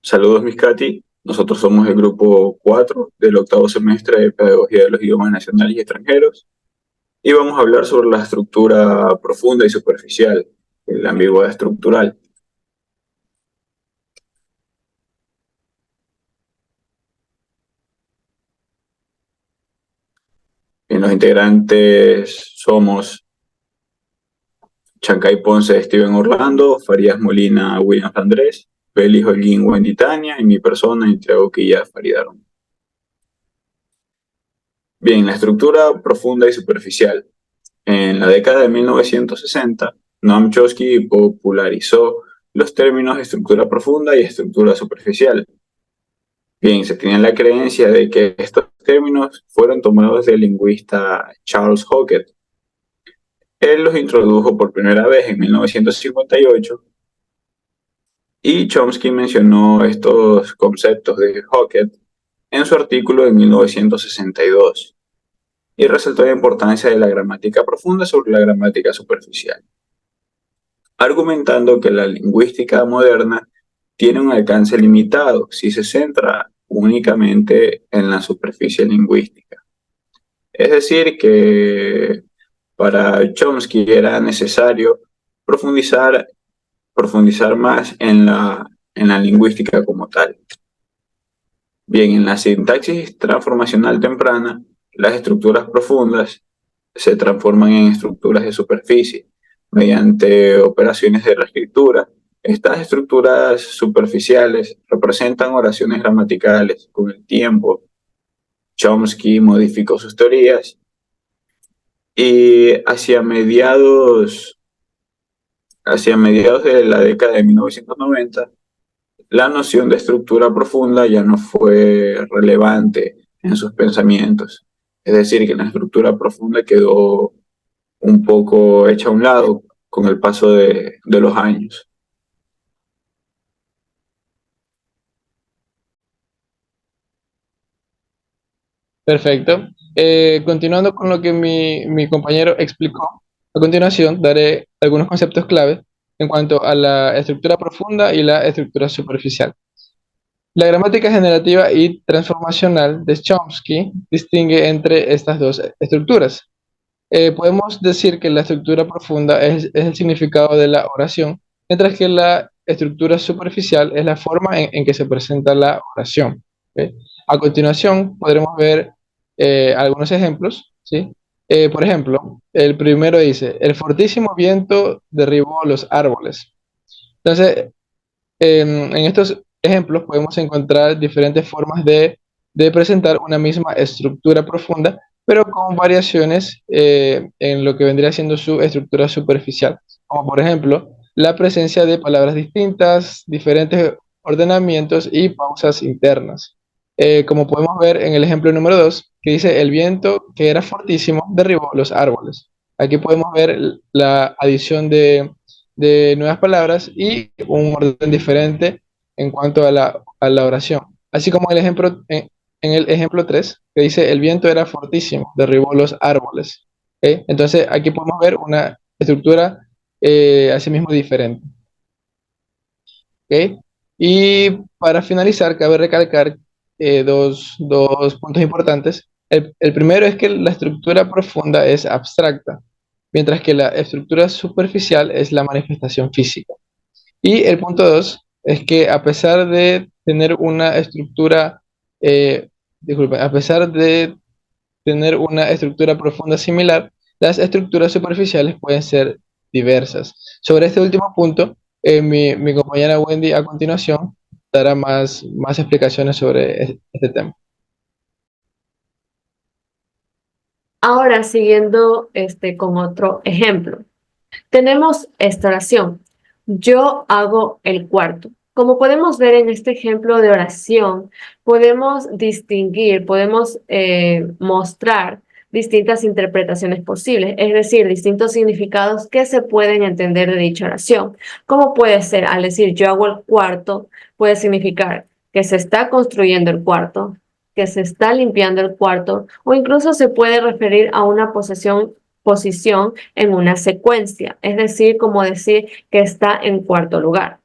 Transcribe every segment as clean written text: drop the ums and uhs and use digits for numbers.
Saludos, mis Katy. Nosotros somos el grupo 4 del octavo semestre de Pedagogía de los Idiomas Nacionales y Extranjeros y vamos a hablar sobre la estructura profunda y superficial, la ambigüedad estructural. En los integrantes somos Chancay Ponce, Steven Orlando, Farías Molina, Williams Andrés, Félix Holguín, Wendy Tania y mi persona, Santiago Quilla Faridaron. Bien, la estructura profunda y superficial. En la década de 1960, Noam Chomsky popularizó los términos estructura profunda y estructura superficial. Bien, se tenía la creencia de que estos términos fueron tomados del lingüista Charles Hockett. Él los introdujo por primera vez en 1958 y Chomsky mencionó estos conceptos de Hockett en su artículo de 1962 y resaltó la importancia de la gramática profunda sobre la gramática superficial, argumentando que la lingüística moderna tiene un alcance limitado si se centra únicamente en la superficie lingüística. Es decir, que para Chomsky era necesario profundizar, profundizar más en la lingüística como tal. Bien, en la sintaxis transformacional temprana, las estructuras profundas se transforman en estructuras de superficie mediante operaciones de reescritura. Estas estructuras superficiales representan oraciones gramaticales. Con el tiempo, Chomsky modificó sus teorías y hacia mediados de la década de 1990, la noción de estructura profunda ya no fue relevante en sus pensamientos. Es decir, que la estructura profunda quedó un poco hecha a un lado con el paso de los años. Perfecto. Continuando con lo que mi compañero explicó, a continuación daré algunos conceptos clave en cuanto a la estructura profunda y la estructura superficial. La gramática generativa y transformacional de Chomsky distingue entre estas dos estructuras. Podemos decir que la estructura profunda es el significado de la oración, mientras que la estructura superficial es la forma en que se presenta la oración. ¿Ok? A continuación, podremos ver algunos ejemplos, ¿sí? Por ejemplo, el primero dice, el fortísimo viento derribó los árboles. Entonces, en estos ejemplos podemos encontrar diferentes formas de presentar una misma estructura profunda, pero con variaciones en lo que vendría siendo su estructura superficial, como por ejemplo la presencia de palabras distintas, diferentes ordenamientos y pausas internas. Como podemos ver en el ejemplo número 2, que dice el viento que era fortísimo derribó los árboles. Aquí podemos ver la adición de nuevas palabras y un orden diferente en cuanto a la oración. Así como en el ejemplo 3 que dice, el viento era fortísimo, derribó los árboles. ¿Ok? Entonces, aquí podemos ver una estructura asimismo diferente. ¿Ok? Y para finalizar, cabe recalcar dos puntos importantes. El primero es que la estructura profunda es abstracta, mientras que la estructura superficial es la manifestación física. Y el punto dos es que a pesar de tener una estructura, disculpen, a pesar de tener una estructura profunda similar, las estructuras superficiales pueden ser diversas. Sobre este último punto, mi compañera Wendy a continuación dará más explicaciones sobre este tema. Ahora, siguiendo con otro ejemplo, tenemos esta oración. Yo hago el cuarto. Como podemos ver en este ejemplo de oración, podemos distinguir, podemos mostrar distintas interpretaciones posibles, es decir, distintos significados que se pueden entender de dicha oración. Como puede ser, al decir yo hago el cuarto, puede significar que se está construyendo el cuarto, que se está limpiando el cuarto, o incluso se puede referir a una posición en una secuencia, es decir, como decir que está en cuarto lugar.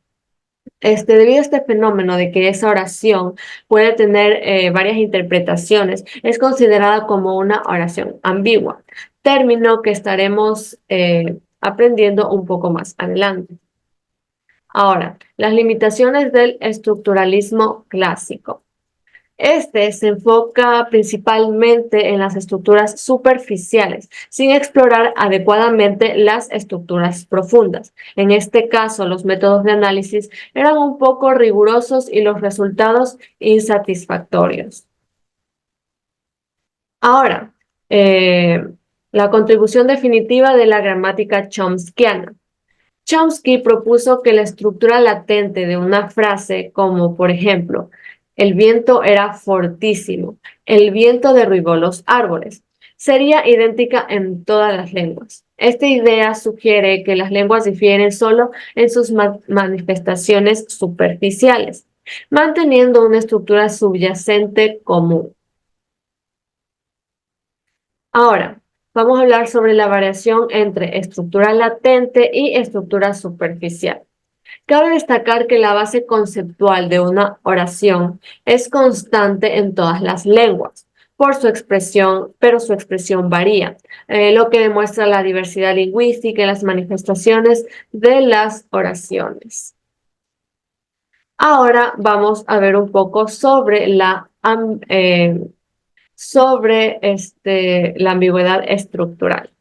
debido a este fenómeno de que esa oración puede tener varias interpretaciones, es considerada como una oración ambigua, término que estaremos aprendiendo un poco más adelante. Ahora, las limitaciones del estructuralismo clásico. Este se enfoca principalmente en las estructuras superficiales, sin explorar adecuadamente las estructuras profundas. En este caso, los métodos de análisis eran un poco rigurosos y los resultados insatisfactorios. Ahora, la contribución definitiva de la gramática chomskiana. Chomsky propuso que la estructura latente de una frase, como por ejemplo, el viento era fortísimo, el viento derribó los árboles, sería idéntica en todas las lenguas. Esta idea sugiere que las lenguas difieren solo en sus manifestaciones superficiales, manteniendo una estructura subyacente común. Ahora, vamos a hablar sobre la variación entre estructura latente y estructura superficial. Cabe destacar que la base conceptual de una oración es constante en todas las lenguas, pero su expresión varía, lo que demuestra la diversidad lingüística y las manifestaciones de las oraciones. Ahora vamos a ver un poco sobre la ambigüedad estructural.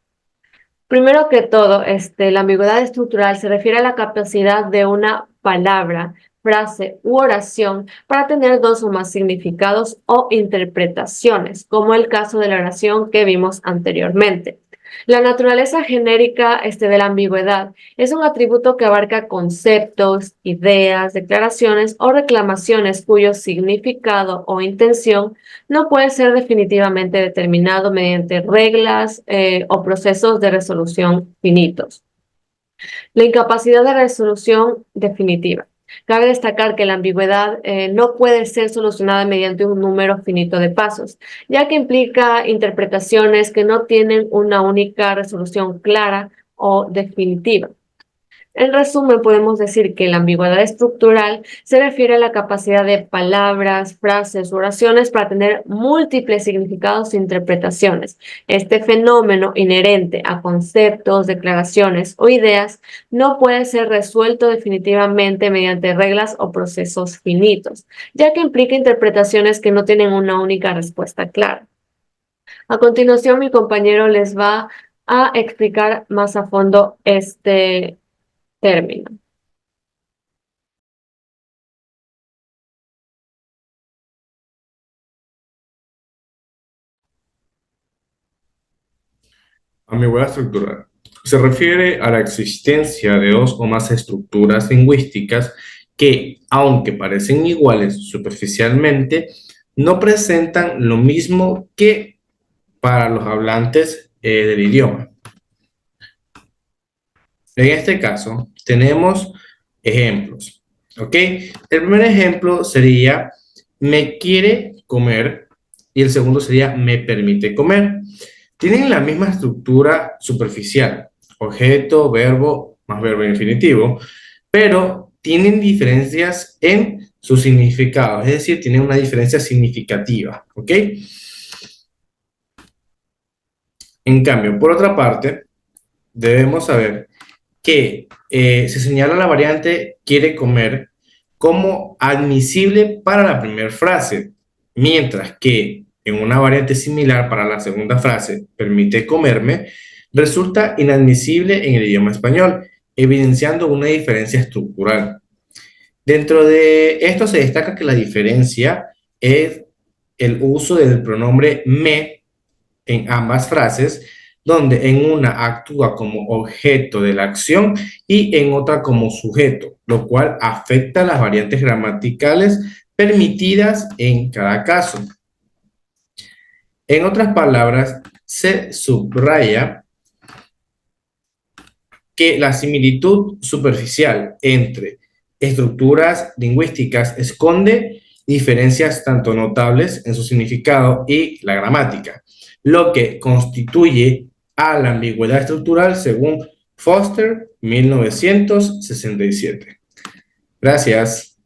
Primero que todo, la ambigüedad estructural se refiere a la capacidad de una palabra, frase u oración para tener dos o más significados o interpretaciones, como el caso de la oración que vimos anteriormente. La naturaleza genérica de la ambigüedad es un atributo que abarca conceptos, ideas, declaraciones o reclamaciones cuyo significado o intención no puede ser definitivamente determinado mediante reglas o procesos de resolución finitos. La incapacidad de resolución definitiva. Cabe destacar que la ambigüedad no puede ser solucionada mediante un número finito de pasos, ya que implica interpretaciones que no tienen una única resolución clara o definitiva. En resumen, podemos decir que la ambigüedad estructural se refiere a la capacidad de palabras, frases u oraciones para tener múltiples significados e interpretaciones. Este fenómeno inherente a conceptos, declaraciones o ideas no puede ser resuelto definitivamente mediante reglas o procesos finitos, ya que implica interpretaciones que no tienen una única respuesta clara. A continuación, mi compañero les va a explicar más a fondo este término. Ambigüedad estructural. Se refiere a la existencia de dos o más estructuras lingüísticas que, aunque parecen iguales superficialmente, no presentan lo mismo que para los hablantes del idioma. En este caso, tenemos ejemplos, ¿ok? El primer ejemplo sería, me quiere comer, y el segundo sería, me permite comer. Tienen la misma estructura superficial, objeto, verbo, más verbo infinitivo, pero tienen diferencias en su significado, es decir, tienen una diferencia significativa, ¿ok? En cambio, por otra parte, debemos saber que se señala la variante quiere comer como admisible para la primera frase, mientras que en una variante similar para la segunda frase, permite comerme, resulta inadmisible en el idioma español, evidenciando una diferencia estructural. Dentro de esto se destaca que la diferencia es el uso del pronombre me en ambas frases, donde en una actúa como objeto de la acción y en otra como sujeto, lo cual afecta las variantes gramaticales permitidas en cada caso. En otras palabras, se subraya que la similitud superficial entre estructuras lingüísticas esconde diferencias tanto notables en su significado y la gramática, lo que constituye a la ambigüedad estructural según Foster, 1967. Gracias.